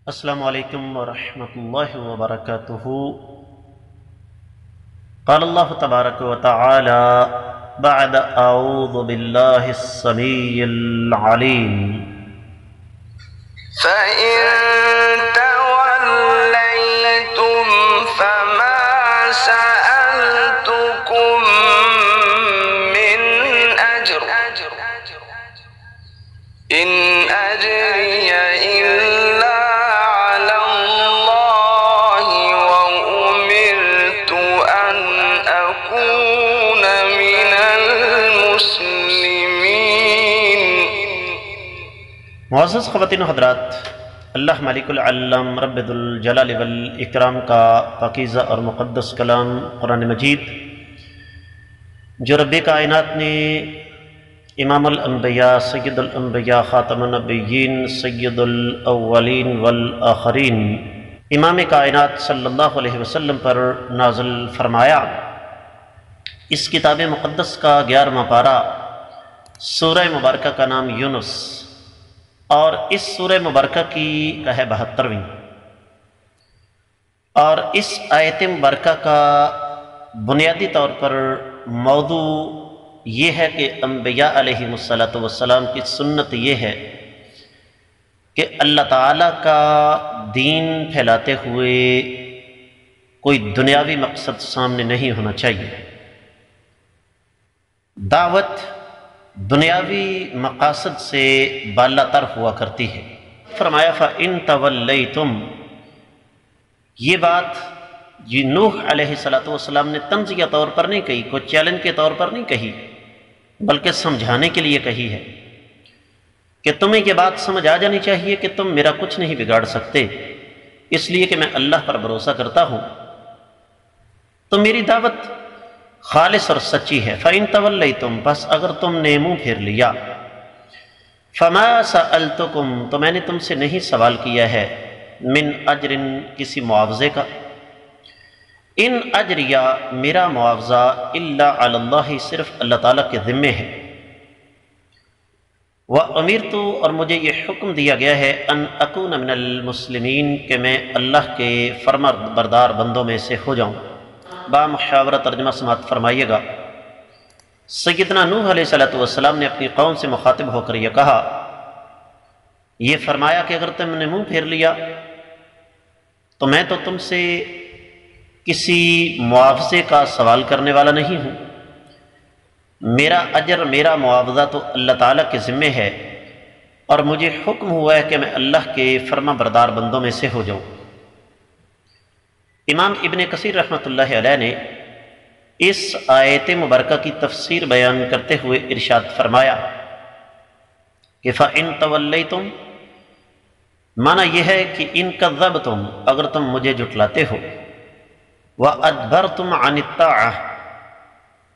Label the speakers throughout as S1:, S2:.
S1: السلام علیکم ورحمۃ اللہ وبرکاتہ۔ قال اللہ تبارک و تعالی بعد اعوذ باللہ السمیع العلیم
S2: فَإِن تَوَلَّيْتُمْ فَمَا سَأَلْتُكُم مِّنْ أَجْرٍ إِنْ أَجْرِيَ إِلَّا عَلَى اللَّهِ وَأُمِرْتُ أَنْ أَكُونَ مِنَ الْمُسْلِمِينَ۔
S1: معزز خواتین و حضرات، اللہ مالک العلم رب ذو الجلال والاکرام کا پاکیزہ اور مقدس کلام قرآن مجید، جو رب کائنات نے امام الانبیاء سید الانبیاء خاتم النبیین سید الاولین والآخرین امام کائنات صلی اللہ علیہ وسلم پر نازل فرمایا، اس کتاب مقدس کا 11واں پارہ سورہ مبارکہ کا نام یونس، اور اس سورہ مبارکہ کی ہے 72ویں، اور اس آیت مبارکہ کا بنیادی طور پر موضوع یہ ہے کہ انبیاء علیہ السلام کی سنت یہ ہے کہ اللہ تعالیٰ کا دین پھیلاتے ہوئے کوئی دنیاوی مقصد سامنے نہیں ہونا چاہیے۔ دعوت دنیاوی مقاصد سے بالا تر ہوا کرتی ہے۔ فرمایا فَإِن تَوَلَّيْتُمْ، یہ بات یہ نوح علیہ السلام نے طنزیہ طور پر نہیں کہی، کوئی چیلنج کے طور پر نہیں کہی، بلکہ سمجھانے کے لیے کہی ہے کہ تمہیں یہ بات سمجھ آ جانی چاہیے کہ تم میرا کچھ نہیں بگاڑ سکتے، اس لیے کہ میں اللہ پر بھروسہ کرتا ہوں، تو میری دعوت خالص اور سچی ہے۔ فَإِن تَوَلَّيْتُمْ، بس اگر تم نے منہ پھیر لیا، فَمَا سَأَلْتُكُمْ، تو میں نے تم سے نہیں سوال کیا ہے، من اجر، کسی معاوضے کا، ان اجریہ، میرا معاوضہ، الا علی اللہ، صرف اللہ تعالیٰ کے ذمے ہے، وَأُمِرْتُ، اور مجھے یہ حکم دیا گیا ہے، ان اکون من المسلمین، کہ میں اللہ کے فرما بردار بندوں میں سے ہو جاؤں۔ با محاورہ ترجمہ سماعت فرمائیے گا۔ سیدنا نوح علیہ السلام نے اپنی قوم سے مخاطب ہو کر یہ کہا، یہ فرمایا کہ اگر تم نے منہ پھیر لیا تو میں تو تم سے کسی معاوضے کا سوال کرنے والا نہیں ہوں، میرا اجر، میرا معاوضہ تو اللہ تعالیٰ کے ذمے ہے، اور مجھے حکم ہوا ہے کہ میں اللہ کے فرما بردار بندوں میں سے ہو جاؤں۔ امام ابن کثیر رحمۃ اللہ علیہ نے اس آیت مبارکہ کی تفسیر بیان کرتے ہوئے ارشاد فرمایا کہ فَإِن تَوَلَّيْتُمْ، معنی یہ ہے کہ ان کذبتم، اگر تم مجھے جھٹلاتے ہو، وَأَدْبَرْتُمْ عَنِ الطَّاعَةِ،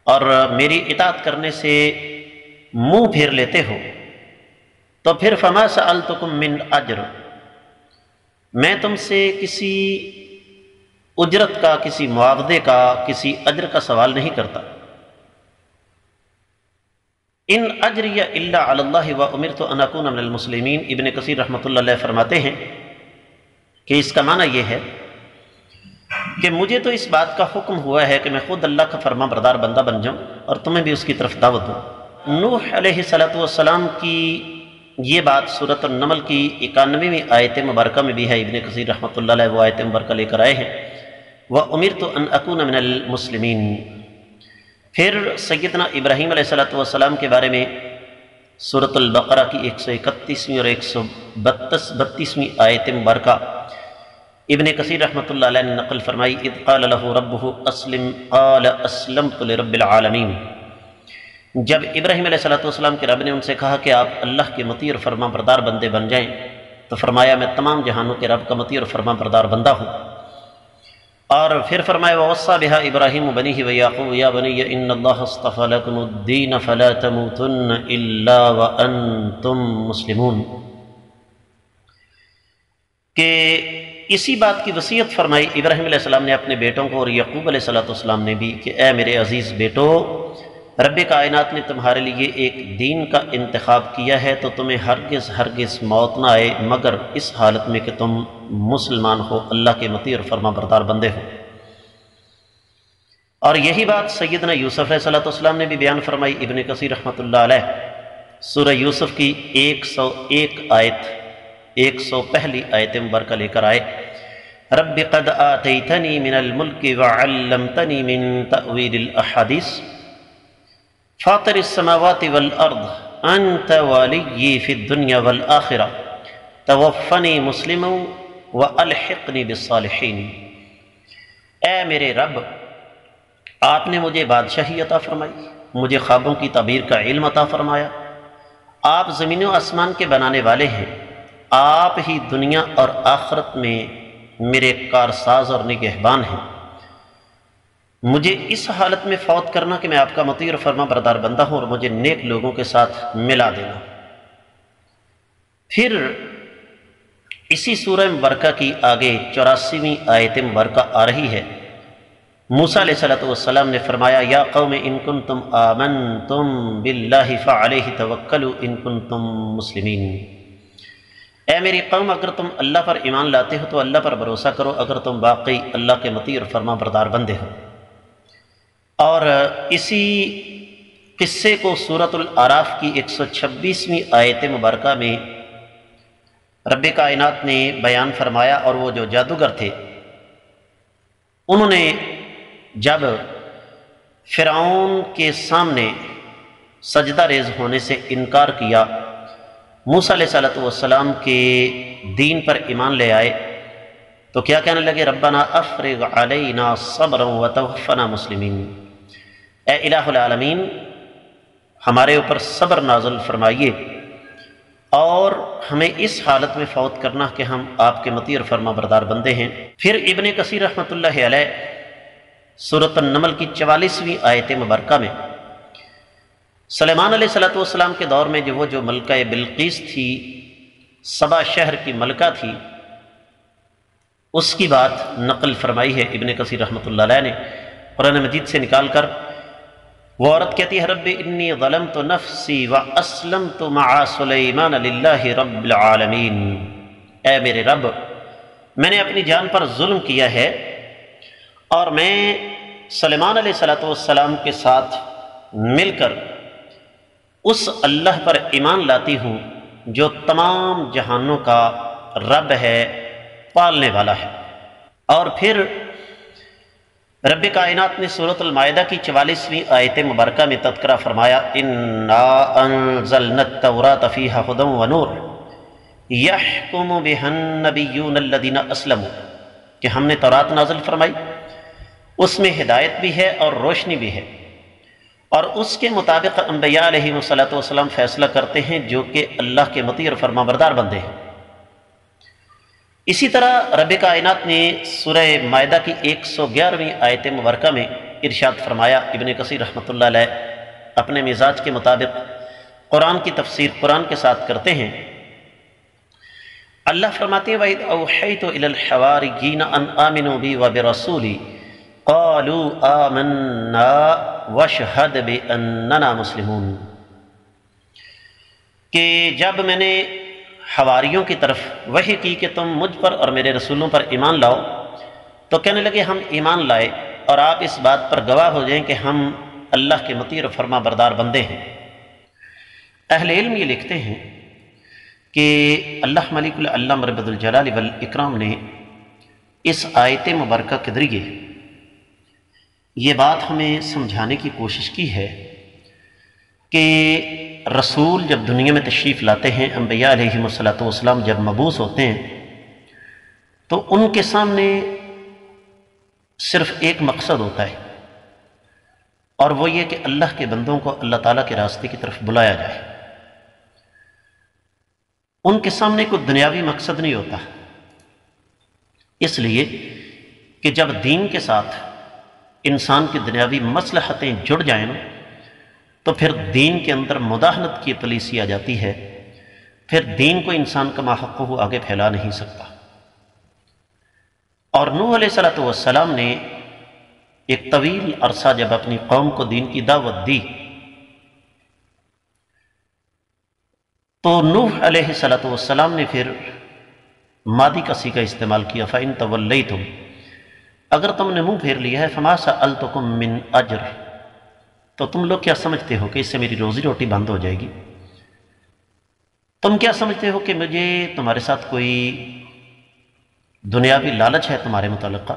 S1: اور میری اطاعت کرنے سے منہ پھیر لیتے ہو، تو پھر فَمَا سَأَلْتُكُم مِّنْ أَجْرٍ، میں تم سے کسی اجرت کا، کسی معاوضے کا، کسی اجر کا سوال نہیں کرتا۔ ان اجریہ الا علی اللہ وامرت ان اکون من المسلمین، ابن کثیر رحمۃ اللہ علیہ فرماتے ہیں کہ اس کا معنی یہ ہے کہ مجھے تو اس بات کا حکم ہوا ہے کہ میں خود اللہ کا فرما بردار بندہ بن جاؤں اور تمہیں بھی اس کی طرف دعوت دوں۔ نوح علیہ السلام کی یہ بات سورۃ النمل کی 91ویں آیت مبارکہ میں بھی ہے، ابن کثیر رحمۃ اللہ علیہ وہ آیت مبارکہ لے کر آئے ہیں، وَأُمِرْتُ أَنْ أَكُونَ مِنَ الْمُسْلِمِينَ۔ پھر سیدنا ابراہیم علیہ السلام کے بارے میں سورۃ البقرہ کی 131ویں اور 132ویں آیت مبارکہ ابن کثیر رحمۃ اللہ علیہ نے نقل فرمائی، اذ قال له ربه اسلم قال اسلمت لرب العالمین، جب ابراہیم علیہ السلام کے رب نے ان سے کہا کہ آپ اللہ کے مطیع اور فرما بردار بندے بن جائیں، تو فرمایا میں تمام جہانوں کے رب کا مطیع اور فرما بردار بندہ ہوں۔ اور پھر فرمایا وَوَصَّى بِهَا إِبْرَاهِيمُ بَنِيهِ وَيَعْقُوبُ يَا بَنِيَّ إِنَّ اللَّهَ اصْطَفَى لَكُمُ الدِّينَ فَلَا تَمُوتُنَّ إِلَّا وَأَنْتُمْ مُسْلِمُونَ، کہ اسی بات کی وصیت فرمائی ابراہیم علیہ السلام نے اپنے بیٹوں کو، اور یعقوب علیہ السلام نے بھی، کہ اے میرے عزیز بیٹو، رب کائنات نے تمہارے لیے ایک دین کا انتخاب کیا ہے تو تمہیں ہرگز ہرگز موت نہ آئے مگر اس حالت میں کہ تم مسلمان ہو، اللہ کے مطیع اور فرما بردار بندے ہو۔ اور یہی بات سیدنا یوسف علیہ السلام نے بھی بیان فرمائی۔ ابن کثیر رحمۃ اللہ علیہ سورہ یوسف کی 101 آیت 100 پہلی آیت مبارکہ لے کر آئے، رب قد آتیتنی من الملک وعلمتنی من تأویل الاحادیث فاطر السماوات والارض انت والی فی الدنیا والآخرہ توفنی مسلما والحقنی بالصالحین۔ اے میرے رب، آپ نے مجھے بادشاہی عطا فرمائی، مجھے خوابوں کی تعبیر کا علم عطا فرمایا، آپ زمین و آسمان کے بنانے والے ہیں، آپ ہی دنیا اور آخرت میں میرے کارساز اور نگہبان ہیں، مجھے اس حالت میں فوت کرنا کہ میں آپ کا مطیع اور فرما بردار بندہ ہوں، اور مجھے نیک لوگوں کے ساتھ ملا دینا۔ پھر اسی سورہ مبارکہ کی آگے 84ویں آیت مبارکہ آ رہی ہے، موسیٰ علیہ السلام نے فرمایا یا قوم ان کنتم آمنتم باللہ فعلیہ توکلوا ان کنتم مسلمین۔ اے میری قوم، اگر تم اللہ پر ایمان لاتے ہو تو اللہ پر بھروسہ کرو اگر تم واقعی اللہ کے مطیع اور فرما بردار بندے ہو۔ اور اسی قصے کو سورۃ الاعراف کی 126ویں آیت مبارکہ میں رب کائنات نے بیان فرمایا، اور وہ جو جادوگر تھے انہوں نے جب فرعون کے سامنے سجدہ ریز ہونے سے انکار کیا، موسیٰ علیہ السلام کے دین پر ایمان لے آئے تو کیا کہنے لگے، ربنا افرغ علینا صبرا وتوفنا مسلمین۔ اے الہ العالمین، ہمارے اوپر صبر نازل فرمائیے اور ہمیں اس حالت میں فوت کرنا کہ ہم آپ کے مطیع اور فرما بردار بندے ہیں۔ پھر ابن کثیر رحمۃ اللہ علیہ سورۃ النمل کی 44ویں آیت مبارکہ میں سلیمان علیہ السلام کے دور میں جو ملکہ بلقیس تھی، سبا شہر کی ملکہ تھی، اس کی بات نقل فرمائی ہے ابن کثیر رحمۃ اللہ علیہ نے قرآن مجید سے نکال کر۔ وہ عورت کہتی ہے رب انی ظلمت نفسی واسلمت مع سلیمان للہ رب العالمین۔ اے میرے رب، میں نے اپنی جان پر ظلم کیا ہے اور میں سلیمان علیہ السلام کے ساتھ مل کر اس اللہ پر ایمان لاتی ہوں جو تمام جہانوں کا رب ہے، پالنے والا ہے۔ اور پھر رب کائنات نے سورۃ المائدہ کی 44ویں آیت مبارکہ میں تذکرہ فرمایا، انا انزلنا التوراۃ فیہا ھدی ونور یحکم بہا النبیون الذین اسلموا، کہ ہم نے تورات نازل فرمائی، اس میں ہدایت بھی ہے اور روشنی بھی ہے، اور اس کے مطابق انبیاء علیہ السلام فیصلہ کرتے ہیں جو کہ اللہ کے مطیع اور فرما بردار بندے ہیں۔ اسی طرح رب کائنات نے سورہ مائدہ کی 111ویں آیت مبارکہ میں ارشاد فرمایا، ابن کثیر رحمۃ اللہ علیہ اپنے مزاج کے مطابق قرآن کی تفسیر قرآن کے ساتھ کرتے ہیں۔ اللہ فرماتے ہیں وَإِذْ أَوْحَيْتُ إِلَى الْحَوَارِيِّينَ أَنْ آمِنُوا بِي وَبِرَسُولِي قَالُوا آمَنَّا وَاشْهَدْ بِأَنَّنَا مُسْلِمُونَ، کہ جب میں نے حواریوں کی طرف وحی کی کہ تم مجھ پر اور میرے رسولوں پر ایمان لاؤ، تو کہنے لگے ہم ایمان لائے، اور آپ اس بات پر گواہ ہو جائیں کہ ہم اللہ کے مطیع اور فرما بردار بندے ہیں۔ اہل علم یہ لکھتے ہیں کہ اللہ ملک العلم رب الجلال والاکرام نے اس آیت مبارکہ کے ذریعے یہ بات ہمیں سمجھانے کی کوشش کی ہے کہ رسول جب دنیا میں تشریف لاتے ہیں، انبیاء علیہ السلام جب مبعوث ہوتے ہیں تو ان کے سامنے صرف ایک مقصد ہوتا ہے، اور وہ یہ کہ اللہ کے بندوں کو اللہ تعالیٰ کے راستے کی طرف بلایا جائے۔ ان کے سامنے کوئی دنیاوی مقصد نہیں ہوتا، اس لیے کہ جب دین کے ساتھ انسان کی دنیاوی مصلحتیں جڑ جائیں تو پھر دین کے اندر مداہنت کی پالیسی آ جاتی ہے، پھر دین کو انسان کا ماحقہ آگے پھیلا نہیں سکتا۔ اور نوح علیہ السلام نے ایک طویل عرصہ جب اپنی قوم کو دین کی دعوت دی تو نوح علیہ السلام نے پھر ماضی کا صیغہ استعمال کیا، فَإِن تَوَلَّيْتُمْ، اگر تم نے منہ پھیر لیا ہے، فَمَا سَأَلْتُكُم مِّنْ أَجْرٍ، تو تم لوگ کیا سمجھتے ہو کہ اس سے میری روزی روٹی بند ہو جائے گی؟ تم کیا سمجھتے ہو کہ مجھے تمہارے ساتھ کوئی دنیاوی لالچ ہے تمہارے متعلقہ؟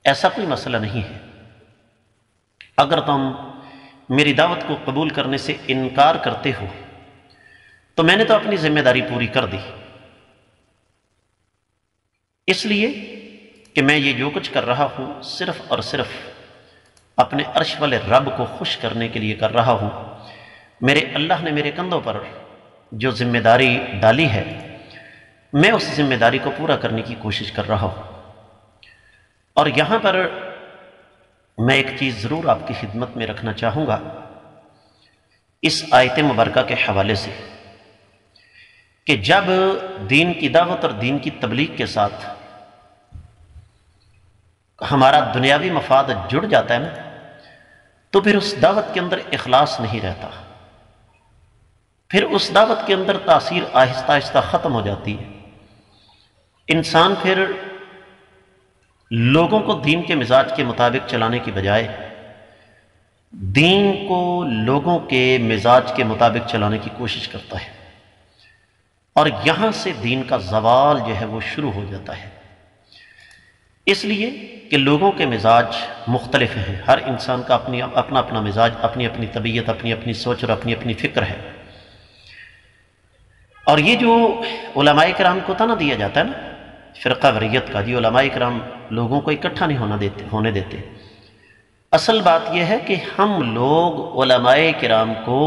S1: ایسا کوئی مسئلہ نہیں ہے۔ اگر تم میری دعوت کو قبول کرنے سے انکار کرتے ہو تو میں نے تو اپنی ذمہ داری پوری کر دی، اس لیے کہ میں یہ جو کچھ کر رہا ہوں صرف اور صرف اپنے عرش والے رب کو خوش کرنے کے لیے کر رہا ہوں۔ میرے اللہ نے میرے کندھوں پر جو ذمہ داری ڈالی ہے، میں اس ذمہ داری کو پورا کرنے کی کوشش کر رہا ہوں۔ اور یہاں پر میں ایک چیز ضرور آپ کی خدمت میں رکھنا چاہوں گا اس آیت مبارکہ کے حوالے سے، کہ جب دین کی دعوت اور دین کی تبلیغ کے ساتھ ہمارا دنیاوی مفاد جڑ جاتا ہے نا، تو پھر اس دعوت کے اندر اخلاص نہیں رہتا، پھر اس دعوت کے اندر تاثیر آہستہ آہستہ ختم ہو جاتی ہے۔ انسان پھر لوگوں کو دین کے مزاج کے مطابق چلانے کی بجائے دین کو لوگوں کے مزاج کے مطابق چلانے کی کوشش کرتا ہے، اور یہاں سے دین کا زوال جو ہے وہ شروع ہو جاتا ہے۔ اس لیے کہ لوگوں کے مزاج مختلف ہیں، ہر انسان کا اپنا اپنا مزاج، اپنی اپنی طبیعت، اپنی اپنی سوچ اور اپنی اپنی فکر ہے۔ اور یہ جو علماء کرام کو تانا دیا جاتا ہے نا فرقہ وریت کا، جی علماء کرام لوگوں کو اکٹھا نہیں ہونے دیتے، اصل بات یہ ہے کہ ہم لوگ علماء کرام کو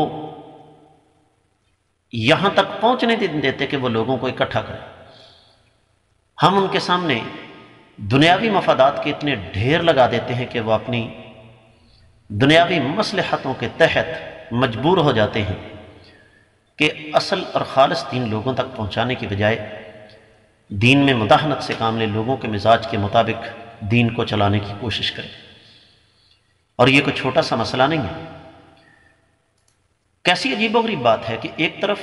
S1: یہاں تک پہنچنے نہیں دیتے کہ وہ لوگوں کو اکٹھا کریں۔ ہم ان کے سامنے دنیاوی مفادات کے اتنے ڈھیر لگا دیتے ہیں کہ وہ اپنی دنیاوی مصلحتوں کے تحت مجبور ہو جاتے ہیں کہ اصل اور خالص دین لوگوں تک پہنچانے کی بجائے دین میں مداہنت سے کام لے، لوگوں کے مزاج کے مطابق دین کو چلانے کی کوشش کریں۔ اور یہ کوئی چھوٹا سا مسئلہ نہیں ہے۔ کیسی عجیب و غریب بات ہے کہ ایک طرف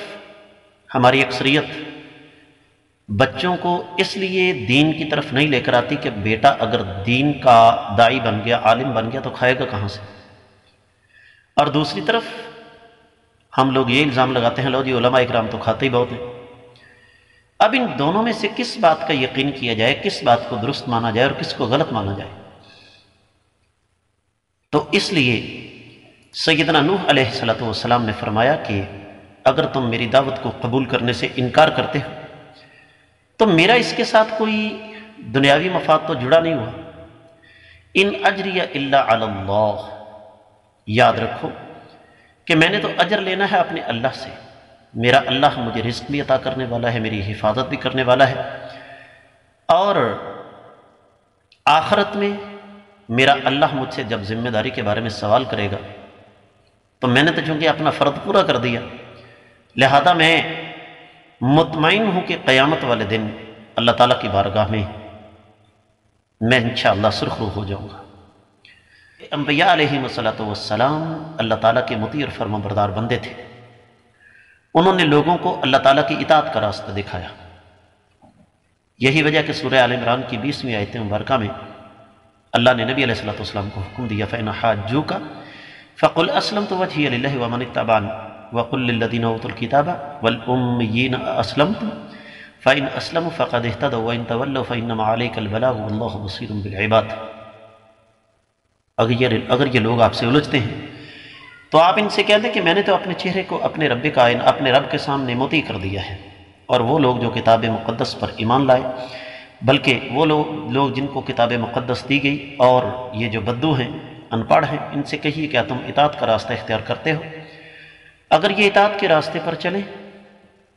S1: ہماری اکثریت بچوں کو اس لیے دین کی طرف نہیں لے کر آتی کہ بیٹا اگر دین کا داعی بن گیا، عالم بن گیا تو کھائے گا کہاں سے، اور دوسری طرف ہم لوگ یہ الزام لگاتے ہیں لو جی علماء اکرام تو کھاتے ہی بہت ہیں۔ اب ان دونوں میں سے کس بات کا یقین کیا جائے، کس بات کو درست مانا جائے اور کس کو غلط مانا جائے؟ تو اس لیے سیدنا نوح علیہ السلام نے فرمایا کہ اگر تم میری دعوت کو قبول کرنے سے انکار کرتے ہو تو میرا اس کے ساتھ کوئی دنیاوی مفاد تو جڑا نہیں ہوا۔ ان اجری الا علی اللہ، یاد رکھو کہ میں نے تو اجر لینا ہے اپنے اللہ سے، میرا اللہ مجھے رزق بھی عطا کرنے والا ہے، میری حفاظت بھی کرنے والا ہے، اور آخرت میں میرا اللہ مجھ سے جب ذمہ داری کے بارے میں سوال کرے گا تو میں نے تو چونکہ اپنا فرض پورا کر دیا، لہذا میں مطمئن ہوں کہ قیامت والے دن اللہ تعالیٰ کی بارگاہ میں انشاءاللہ سرخرو ہو جاؤں گا۔ انبیاء علیہ السلام اللہ تعالیٰ کے مطیع اور فرما بردار بندے تھے، انہوں نے لوگوں کو اللہ تعالیٰ کی اطاعت کا راستہ دکھایا۔ یہی وجہ کہ سورہ آل عمران کی 20ویں آیت مبارکہ میں اللہ نے نبی علیہ السلام کو حکم دیا فَإِنْ حَاجُّوكَ فَقُلْ أَسْلَمْتُ وَجْهِيَ لِلَّهِ وَمَنِ اتَّبَعَنِي وَقُلْ لِلَّذِينَ أُوتُوا الْكِتَابَ وَالْأُمِّيِّينَ أَسْلَمْتُمْ فَإِنْ أَسْلَمُوا فَقَدِ اهْتَدَوْا وَإِنْ تَوَلَّوْا فَإِنَّمَا عَلَيْكَ الْبَلَاغُ وَاللَّهُ بَصِيرٌ بِالْعِبَادِ۔ اگر یہ لوگ آپ سے الجھتے ہیں تو آپ ان سے کہہ دیں کہ میں نے تو اپنے چہرے کو اپنے رب کائن، اپنے رب کے سامنے مطیع کر دیا ہے، اور وہ لوگ جو کتاب مقدس پر ایمان لائے، بلکہ وہ لوگ جن کو کتاب مقدس دی گئی اور یہ جو بدو ہیں، ان پڑھ ہیں، ان سے کہیے کیا تم اطاعت کا راستہ اختیار کرتے ہو؟ اگر یہ اطاعت کے راستے پر چلیں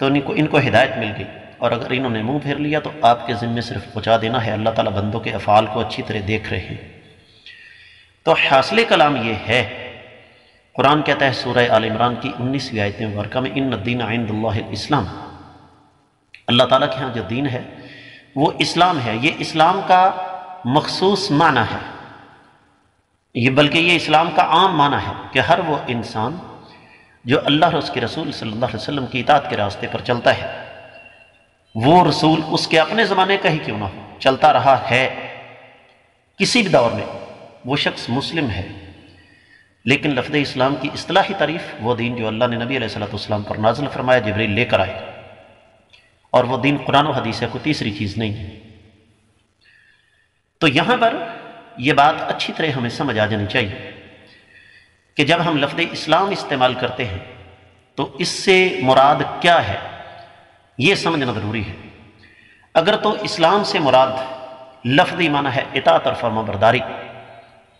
S1: تو ان کو ہدایت مل گئی، اور اگر انہوں نے منہ پھیر لیا تو آپ کے ذمے صرف پہنچا دینا ہے۔ اللہ تعالیٰ بندوں کے افعال کو اچھی طرح دیکھ رہے ہیں۔ تو حاصل کلام یہ ہے، قرآن کہتا ہے سورہ آل عمران کی 19ویں آیت مبارکہ میں ان الدین عند اللہ الاسلام، اللہ تعالیٰ کے ہاں جو دین ہے وہ اسلام ہے۔ یہ اسلام کا مخصوص معنی ہے، بلکہ یہ اسلام کا عام معنی ہے کہ ہر وہ انسان جو اللہ اور اس کے رسول صلی اللہ علیہ وسلم کی اطاعت کے راستے پر چلتا ہے، وہ رسول اس کے اپنے زمانے کا ہی کیوں نہ ہو، چلتا رہا ہے کسی بھی دور میں، وہ شخص مسلم ہے۔ لیکن لفظ اسلام کی اصطلاحی تعریف وہ دین جو اللہ نے نبی علیہ السلام پر نازل فرمایا، جبریل لے کر آئے، اور وہ دین قرآن و حدیث ہے، کوئی تیسری چیز نہیں ہے۔ تو یہاں پر یہ بات اچھی طرح ہمیں سمجھ آ جانی چاہیے کہ جب ہم لفظ اسلام استعمال کرتے ہیں تو اس سے مراد کیا ہے، یہ سمجھنا ضروری ہے۔ اگر تو اسلام سے مراد لفظی معنی ہے اطاعت اور فرما برداری،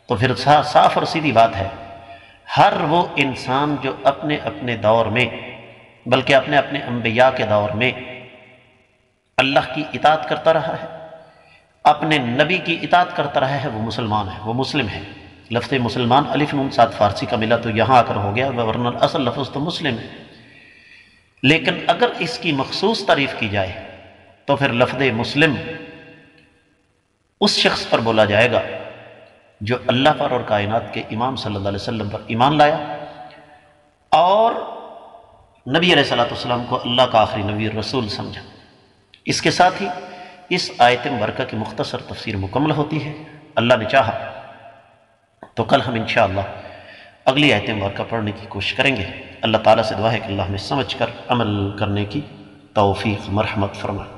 S1: تو پھر صاف اور سیدھی بات ہے، ہر وہ انسان جو اپنے اپنے دور میں، بلکہ اپنے اپنے انبیاء کے دور میں اللہ کی اطاعت کرتا رہا ہے، اپنے نبی کی اطاعت کرتا رہا ہے، وہ مسلمان ہے، وہ مسلم ہے۔ لفظ مسلمان الف نون ساتھ فارسی کا ملا تو یہاں آ کر ہو گیا، ورنہ اصل لفظ تو مسلم ہے۔ لیکن اگر اس کی مخصوص تعریف کی جائے تو پھر لفظ مسلم اس شخص پر بولا جائے گا جو اللہ پر اور کائنات کے امام صلی اللہ علیہ وسلم پر ایمان لایا اور نبی علیہ السلام کو اللہ کا آخری نبی اور رسول سمجھا۔ اس کے ساتھ ہی اس آیت مبارکہ کی مختصر تفسیر مکمل ہوتی ہے۔ اللہ نے چاہا تو کل ہم انشاءاللہ اگلی آیت مبارکہ پڑھنے کی کوشش کریں گے۔ اللہ تعالیٰ سے دعا ہے کہ اللہ ہمیں سمجھ کر عمل کرنے کی توفیق مرحمت فرمائے۔